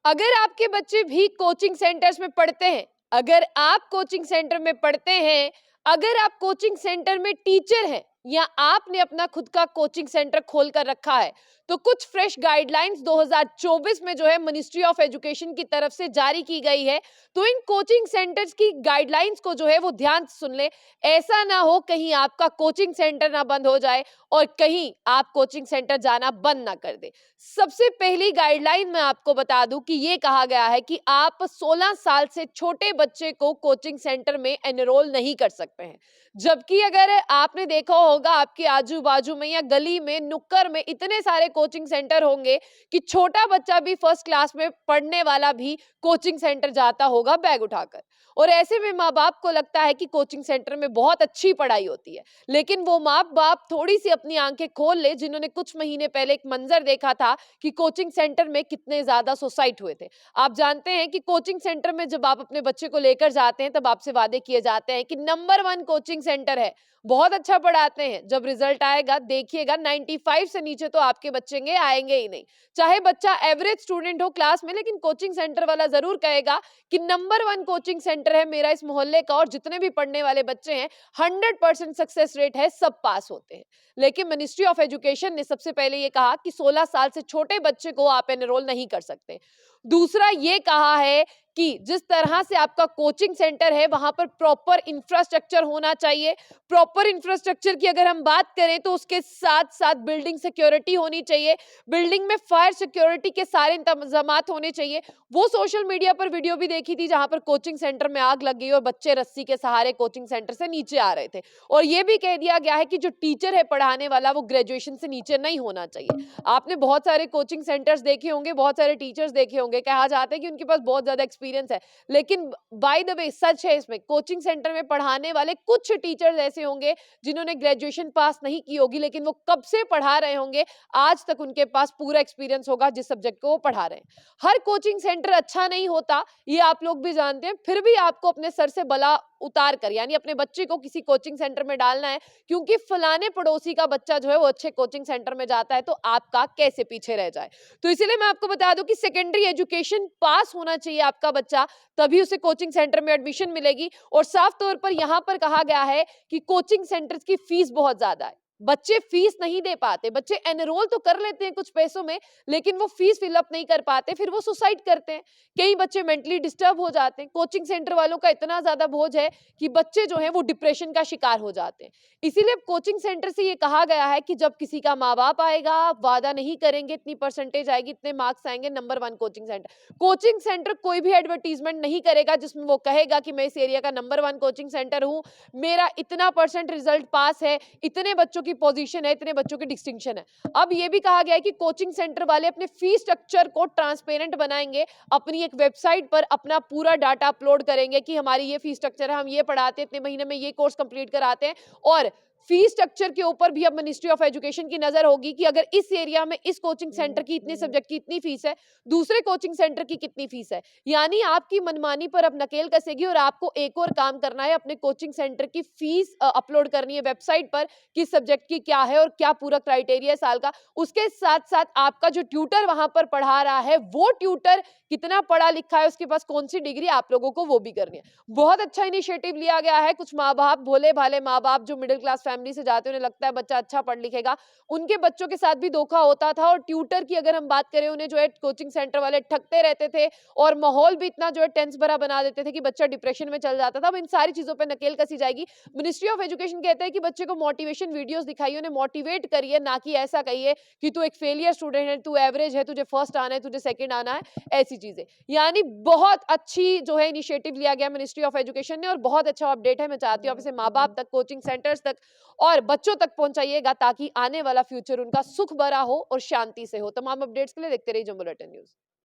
अगर आपके बच्चे भी कोचिंग सेंटर्स में पढ़ते हैं, अगर आप कोचिंग सेंटर में पढ़ते हैं, अगर आप कोचिंग सेंटर में टीचर हैं या आपने अपना खुद का कोचिंग सेंटर खोल कर रखा है, तो कुछ फ्रेश गाइडलाइंस 2024 में जो है मिनिस्ट्री ऑफ एजुकेशन की तरफ से जारी की गई है। तो इन कोचिंग सेंटर्स की गाइडलाइंस को जो है वो ध्यान से सुन ले। ऐसा ना हो कहीं आपका कोचिंग सेंटर ना बंद हो जाए और कहीं आप कोचिंग सेंटर जाना बंद ना कर दे। सबसे पहली गाइडलाइन मैं आपको बता दूं कि ये कहा गया है कि आप 16 साल से छोटे बच्चे को कोचिंग सेंटर में एनरोल नहीं कर सकते हैं। जबकि अगर आपने देखा होगा आपके आजू बाजू में या गली में नुक्कड़ में इतने सारे कोचिंग सेंटर होंगे कि छोटा बच्चा भी फर्स्ट क्लास में पढ़ने वाला भी कोचिंग सेंटर जाता होगा बैग उठाकर। और ऐसे में माँ बाप को लगता है कि कोचिंग सेंटर में बहुत अच्छी पढ़ाई होती है, लेकिन वो माँ बाप थोड़ी सी अपनी आंखें खोल ले जिन्होंने कुछ महीने पहले एक मंजर देखा था कि कोचिंग सेंटर में कितने ज्यादा सुसाइड हुए थे। आप जानते हैं कि कोचिंग सेंटर में जब आप अपने बच्चे को लेकर जाते हैं तब आपसे वादे किए जाते हैं कि नंबर 1 कोचिंग सेंटर है, बहुत अच्छा पढ़ाते हैं। जब रिजल्ट आएगा देखिएगा 95 से नीचे तो आपके बच्चे आएंगे ही नहीं। चाहे बच्चा एवरेज स्टूडेंट हो क्लास में, लेकिन कोचिंग सेंटर वाला जरूर कहेगा कि नंबर 1 कोचिंग सेंटर है मेरा इस मोहल्ले का और जितने भी पढ़ने वाले बच्चे हैं 100% सक्सेस रेट है, सब पास होते हैं। लेकिन मिनिस्ट्री ऑफ एजुकेशन ने सबसे पहले ये कहा कि 16 साल से छोटे बच्चे को आप एनरोल नहीं कर सकते। दूसरा ये कहा है कि जिस तरह से आपका कोचिंग सेंटर है वहां पर प्रॉपर इंफ्रास्ट्रक्चर होना चाहिए। प्रॉपर इंफ्रास्ट्रक्चर की अगर हम बात करें तो उसके साथ साथ बिल्डिंग सिक्योरिटी होनी चाहिए, बिल्डिंग में फायर सिक्योरिटी के सारे इंतजामात होने चाहिए। वो सोशल मीडिया पर वीडियो भी देखी थी जहां पर कोचिंग सेंटर में आग लग गई और बच्चे रस्सी के सहारे कोचिंग सेंटर से नीचे आ रहे थे। और ये भी कह दिया गया है कि जो टीचर है पढ़ाने वाला वो ग्रेजुएशन से नीचे नहीं होना चाहिए। आपने बहुत सारे कोचिंग सेंटर्स देखे होंगे, बहुत सारे टीचर्स देखे होंगे, कहा जाता है कि उनके पास बहुत ज्यादा एक्सपीरियंस है, लेकिन बाय द वे सच है इसमें कोचिंग सेंटर में पढ़ाने वाले कुछ टीचर्स ऐसे होंगे जिन्होंने ग्रेजुएशन पास नहीं की होगी, लेकिन वो कब से पढ़ा रहे होंगे, आज तक उनके पास पूरा एक्सपीरियंस होगा जिस सब्जेक्ट को वो पढ़ा रहे हैं। हर कोचिंग सेंटर अच्छा नहीं होता, ये आप लोग भी जानते हैं, फिर भी आपको अपने सर से बला उतार कर यानी अपने बच्चे को किसी कोचिंग सेंटर में डालना है क्योंकि फलाने पड़ोसी का बच्चा जो है वो अच्छे कोचिंग सेंटर में जाता है, तो आपका कैसे पीछे रह जाए। तो इसीलिए मैं आपको बता दूं कि सेकेंडरी एजुकेशन पास होना चाहिए आपका बच्चा, तभी उसे कोचिंग सेंटर में एडमिशन मिलेगी। और साफ तौर पर यहां पर कहा गया है कि कोचिंग सेंटर्स की फीस बहुत ज्यादा है, बच्चे फीस नहीं दे पाते, बच्चे एनरोल तो कर लेते हैं कुछ पैसों में, लेकिन वो फीस फिलअप नहीं कर पाते, फिर वो सुसाइड करते हैं। कई बच्चे मेंटली डिस्टर्ब हो जाते हैं। कोचिंग सेंटर वालों का इतना ज्यादा बोझ है कि बच्चे जो हैं वो डिप्रेशन का शिकार हो जाते हैं। इसीलिए कोचिंग सेंटर से ये कहा गया है कि जब किसी का माँ बाप आएगा, आप वादा नहीं करेंगे इतनी परसेंटेज आएगी, इतने मार्क्स आएंगे, नंबर 1 कोचिंग सेंटर कोई भी एडवर्टीजमेंट नहीं करेगा जिसमें वो कहेगा कि मैं इस एरिया का नंबर 1 कोचिंग सेंटर हूँ, मेरा इतना परसेंट रिजल्ट पास है, इतने बच्चों की पोजीशन है, इतने बच्चों की डिस्टिंक्शन है। अब ये भी कहा गया है कि कोचिंग सेंटर वाले अपने फीस स्ट्रक्चर को ट्रांसपेरेंट बनाएंगे, अपनी एक वेबसाइट पर अपना पूरा डाटा अपलोड करेंगे कि हमारी ये फीस स्ट्रक्चर है, हम ये पढ़ाते हैं, इतने महीने में ये कोर्स कंप्लीट कराते हैं। और फीस स्ट्रक्चर के ऊपर भी अब मिनिस्ट्री ऑफ एजुकेशन की नजर होगी कि अगर इस एरिया में इस कोचिंग सेंटर की इतने सब्जेक्ट की इतनी फीस है, दूसरे कोचिंग सेंटर की कितनी फीस है। यानी आपकी मनमानी पर अब नकेल कसेगी और आपको एक और काम करना है, अपने कोचिंग सेंटर की फीस अपलोड करनी है वेबसाइट पर, किस सब्जेक्ट की क्या है और क्या पूरा क्राइटेरिया है साल का। उसके साथ साथ आपका जो ट्यूटर वहां पर पढ़ा रहा है वो ट्यूटर कितना पढ़ा लिखा है, उसके पास कौन सी डिग्री, आप लोगों को वो भी करनी है। बहुत अच्छा इनिशिएटिव लिया गया है। कुछ माँ बाप, भोले भाले माँ बाप जो मिडिल क्लास फैमिली से जाते हैं, उन्हें लगता है बच्चा अच्छा पढ़ लिखेगा, उनके बच्चों के साथ भी धोखा होता था। और ट्यूटर की अगर हम बात करें, उन्हें जो है कोचिंग सेंटर वाले ठगते रहते थे और माहौल भी इतना जो है टेंस भरा बना देते थे कि बच्चा डिप्रेशन में चल जाता था। अब इन सारी चीजों पर नकेल कसी जाएगी। मिनिस्ट्री ऑफ एजुकेशन कहता है कि बच्चे को मोटिवेशन वीडियोस दिखाइए, उन्हें मोटिवेट करिए, ना कि ऐसा कहिए कि तू एक फेलियर स्टूडेंट है, तू एवरेज है, तुझे फर्स्ट आना है, तुझे सेकंड आना है, ऐसी चीजें। यानी बहुत अच्छी जो है इनिशिएटिव लिया गया मिनिस्ट्री ऑफ एजुकेशन ने और बहुत अच्छा अपडेट है। मैं चाहती हूँ आप इसे माँ बाप तक, कोचिंग सेंटर्स तक और बच्चों तक पहुंचाइएगा ताकि आने वाला फ्यूचर उनका सुख भरा हो और शांति से हो। तमाम अपडेट्स के लिए देखते रहिए जंबो बुलेटिन न्यूज।